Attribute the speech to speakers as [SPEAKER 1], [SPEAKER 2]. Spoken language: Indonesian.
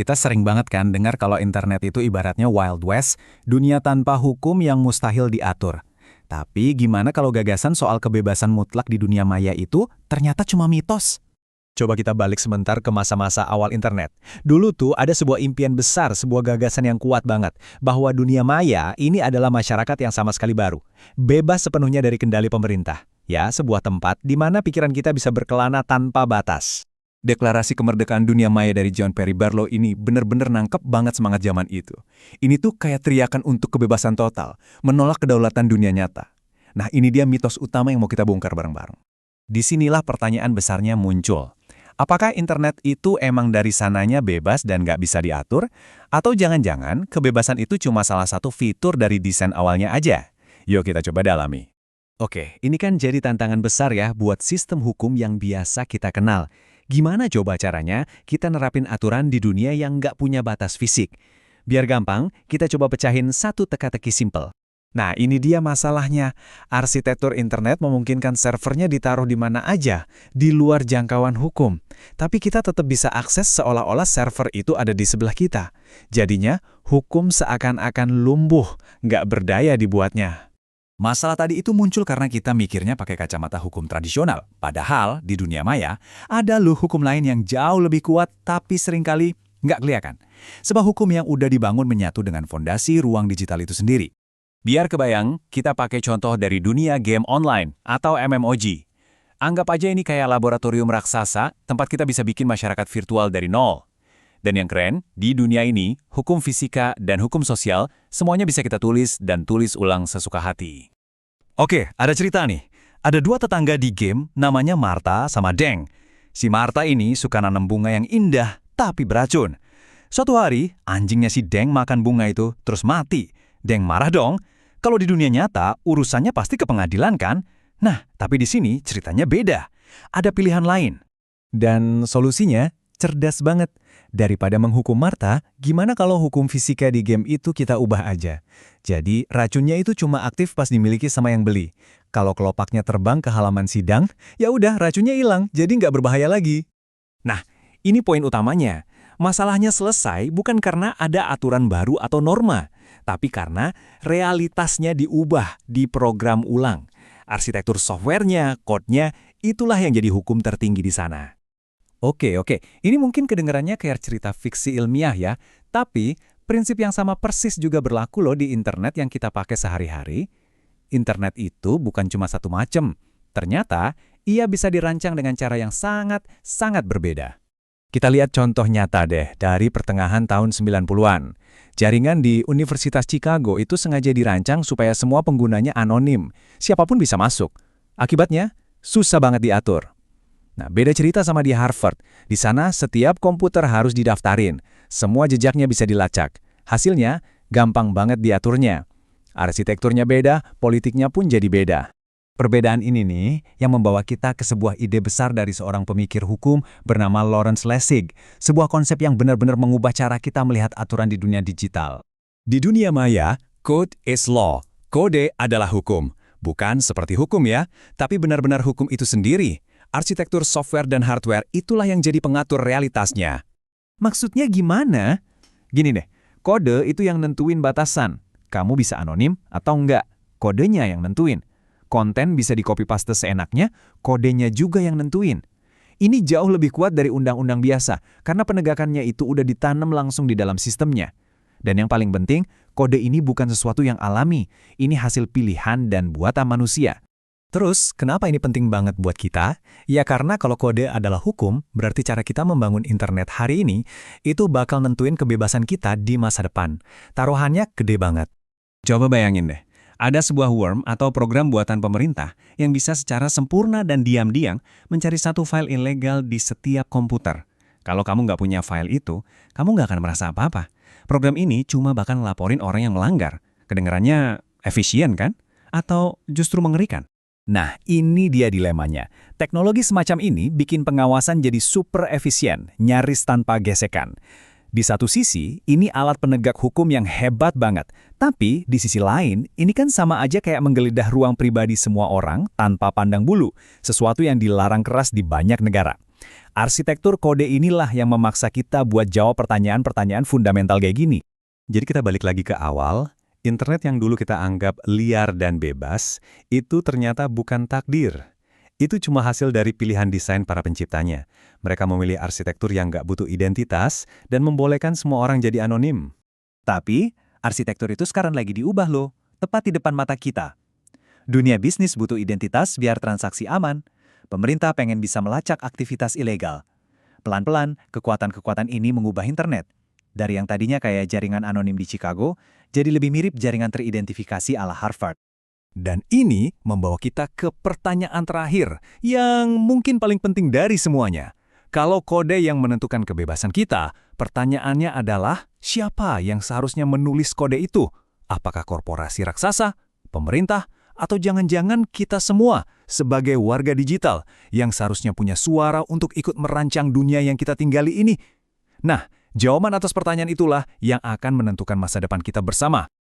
[SPEAKER 1] Kita sering banget kan dengar kalau internet itu ibaratnya Wild West, dunia tanpa hukum yang mustahil diatur. Tapi gimana kalau gagasan soal kebebasan mutlak di dunia maya itu ternyata cuma mitos?
[SPEAKER 2] Coba kita balik sebentar ke masa-masa awal internet. Dulu tuh ada sebuah impian besar, sebuah gagasan yang kuat banget, bahwa dunia maya ini adalah masyarakat yang sama sekali baru. Bebas sepenuhnya dari kendali pemerintah. Ya, sebuah tempat di mana pikiran kita bisa berkelana tanpa batas.
[SPEAKER 1] Deklarasi kemerdekaan dunia maya dari John Perry Barlow ini bener-bener nangkep banget semangat zaman itu. Ini tuh kayak teriakan untuk kebebasan total, menolak kedaulatan dunia nyata. Nah, ini dia mitos utama yang mau kita bongkar bareng-bareng. Disinilah pertanyaan besarnya muncul. Apakah internet itu emang dari sananya bebas dan nggak bisa diatur? Atau jangan-jangan kebebasan itu cuma salah satu fitur dari desain awalnya aja? Yuk kita coba dalami.
[SPEAKER 2] Oke, ini kan jadi tantangan besar ya buat sistem hukum yang biasa kita kenal. Gimana coba caranya kita nerapin aturan di dunia yang nggak punya batas fisik? Biar gampang, kita coba pecahin satu teka-teki simple. Nah, ini dia masalahnya. Arsitektur internet memungkinkan servernya ditaruh di mana aja, di luar jangkauan hukum. Tapi kita tetap bisa akses seolah-olah server itu ada di sebelah kita. Jadinya, hukum seakan-akan lumpuh, nggak berdaya dibuatnya.
[SPEAKER 1] Masalah tadi itu muncul karena kita mikirnya pakai kacamata hukum tradisional. Padahal di dunia maya, ada loh hukum lain yang jauh lebih kuat tapi seringkali nggak kelihatan. Sebab hukum yang udah dibangun menyatu dengan fondasi ruang digital itu sendiri. Biar kebayang, kita pakai contoh dari dunia game online atau MMOG. Anggap aja ini kayak laboratorium raksasa, tempat kita bisa bikin masyarakat virtual dari nol. Dan yang keren, di dunia ini, hukum fisika dan hukum sosial, semuanya bisa kita tulis dan tulis ulang sesuka hati.
[SPEAKER 2] Oke, ada cerita nih. Ada dua tetangga di game, namanya Martha sama Deng. Si Martha ini suka nanam bunga yang indah, tapi beracun. Suatu hari, anjingnya si Deng makan bunga itu, terus mati. Deng marah dong. Kalau di dunia nyata, urusannya pasti ke pengadilan kan? Nah, tapi di sini ceritanya beda. Ada pilihan lain. Dan solusinya cerdas banget. Daripada menghukum Martha, gimana kalau hukum fisika di game itu kita ubah aja? Jadi, racunnya itu cuma aktif pas dimiliki sama yang beli. Kalau kelopaknya terbang ke halaman sidang, ya udah racunnya hilang, jadi nggak berbahaya lagi.
[SPEAKER 1] Nah, ini poin utamanya. Masalahnya selesai bukan karena ada aturan baru atau norma, tapi karena realitasnya diubah, diprogram ulang. Arsitektur softwarenya, kodenya, itulah yang jadi hukum tertinggi di sana.
[SPEAKER 2] Oke. Ini mungkin kedengarannya kayak cerita fiksi ilmiah ya, tapi prinsip yang sama persis juga berlaku loh di internet yang kita pakai sehari-hari. Internet itu bukan cuma satu macam. Ternyata, ia bisa dirancang dengan cara yang sangat berbeda. Kita lihat contoh nyata deh dari pertengahan tahun 90-an. Jaringan di Universitas Chicago itu sengaja dirancang supaya semua penggunanya anonim. Siapapun bisa masuk. Akibatnya, susah banget diatur. Nah, beda cerita sama di Harvard. Di sana, setiap komputer harus didaftarin. Semua jejaknya bisa dilacak. Hasilnya, gampang banget diaturnya. Arsitekturnya beda, politiknya pun jadi beda. Perbedaan ini nih yang membawa kita ke sebuah ide besar dari seorang pemikir hukum bernama Lawrence Lessig, sebuah konsep yang benar-benar mengubah cara kita melihat aturan di dunia digital.
[SPEAKER 1] Di dunia maya, code is law. Kode adalah hukum. Bukan seperti hukum ya, tapi benar-benar hukum itu sendiri. Arsitektur software dan hardware itulah yang jadi pengatur realitasnya.
[SPEAKER 2] Maksudnya gimana? Gini deh, kode itu yang nentuin batasan. Kamu bisa anonim atau enggak. Kodenya yang nentuin. Konten bisa di-copy-paste seenaknya, kodenya juga yang nentuin. Ini jauh lebih kuat dari undang-undang biasa, karena penegakannya itu udah ditanam langsung di dalam sistemnya. Dan yang paling penting, kode ini bukan sesuatu yang alami. Ini hasil pilihan dan buatan manusia. Terus, kenapa ini penting banget buat kita? Ya karena kalau kode adalah hukum, berarti cara kita membangun internet hari ini, itu bakal nentuin kebebasan kita di masa depan. Taruhannya gede banget.
[SPEAKER 1] Coba bayangin deh. Ada sebuah worm atau program buatan pemerintah yang bisa secara sempurna dan diam-diam mencari satu file ilegal di setiap komputer. Kalau kamu nggak punya file itu, kamu nggak akan merasa apa-apa. Program ini cuma bakal laporin orang yang melanggar. Kedengarannya efisien kan? Atau justru mengerikan?
[SPEAKER 2] Nah, ini dia dilemanya. Teknologi semacam ini bikin pengawasan jadi super efisien, nyaris tanpa gesekan. Di satu sisi, ini alat penegak hukum yang hebat banget. Tapi, di sisi lain, ini kan sama aja kayak menggeledah ruang pribadi semua orang tanpa pandang bulu, sesuatu yang dilarang keras di banyak negara.
[SPEAKER 1] Arsitektur kode inilah yang memaksa kita buat jawab pertanyaan-pertanyaan fundamental kayak gini.
[SPEAKER 2] Jadi kita balik lagi ke awal, internet yang dulu kita anggap liar dan bebas, itu ternyata bukan takdir. Itu cuma hasil dari pilihan desain para penciptanya. Mereka memilih arsitektur yang nggak butuh identitas dan membolehkan semua orang jadi anonim.
[SPEAKER 1] Tapi, arsitektur itu sekarang lagi diubah loh, tepat di depan mata kita. Dunia bisnis butuh identitas biar transaksi aman. Pemerintah pengen bisa melacak aktivitas ilegal. Pelan-pelan, kekuatan-kekuatan ini mengubah internet. Dari yang tadinya kayak jaringan anonim di Chicago, jadi lebih mirip jaringan teridentifikasi ala Harvard. Dan ini membawa kita ke pertanyaan terakhir, yang mungkin paling penting dari semuanya. Kalau kode yang menentukan kebebasan kita, pertanyaannya adalah siapa yang seharusnya menulis kode itu? Apakah korporasi raksasa, pemerintah, atau jangan-jangan kita semua sebagai warga digital yang seharusnya punya suara untuk ikut merancang dunia yang kita tinggali ini? Nah, jawaban atas pertanyaan itulah yang akan menentukan masa depan kita bersama.